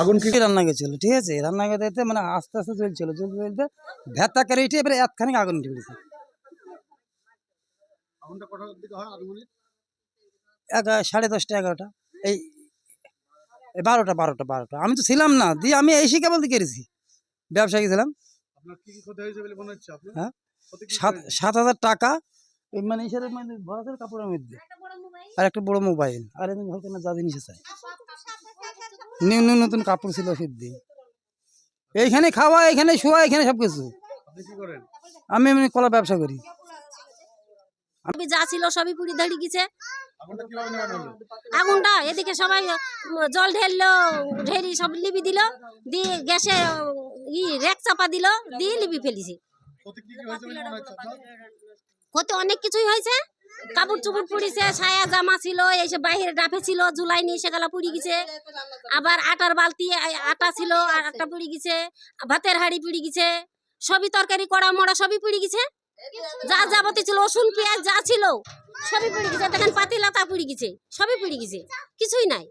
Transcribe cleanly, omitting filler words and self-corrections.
আগুন কি রান্না গেছিল, ঠিক আছে, রান্না করতে মানে আস্তে আস্তে চলছিল, চলতে চলতে ভেতা করে উঠে এবারে একখানি আগুন উঠে পড়েছে। সাড়ে 10টা 11টা, এই 12টা। আমি তো ছিলাম না, দিয়ে আমি এই শিখা বলতে কেড়েছি, ব্যবসা গেছিলাম। হ্যাঁ, 7,000 টাকা মানে কাপড়ের মধ্যে, আর একটা বড় মোবাইল, আর এমনি হয়তো না যা জিনিস আছে, নতুন কাপড় ছিল সিদ্ধি। এইখানে খাওয়া, এখানে শোয়া, এখানে সবকিছু। আমি এমনি কলা ব্যবসা করি। আমি যা ছিল সবই পুড়ি ধরে গেছে। আগুনটা এদিকে সবাই জল ঢেললো, ঢেলি সব লিবি দিল, দিয়ে গ্যাসে রেক চাপা দিল, দিয়ে লিবি ফেলিছে। ক্ষতি অনেক কিছুই হয়েছে, কাপড় চুপড় পুড়িছে, ছায়া জামা ছিল এইসব বাইরে ডাফে ছিল, জুলাই নিয়ে সেগুলা পুড়ি গেছে। আবার আটার বালতি আটা ছিল আর আটা পুড়ি গেছে, ভাতের হাঁড়ি পুড়ি গেছে, সবই তরকারি কড়া মড়া সবই পুড়ি গেছে। যা যাবতীয় ছিল রসুন পেঁয়াজ যা ছিল সবই পুড়ি গেছে। দেখেন পাতিলাতা পুড়ি গেছে, সবই পুড়ি গেছে, কিছুই নাই।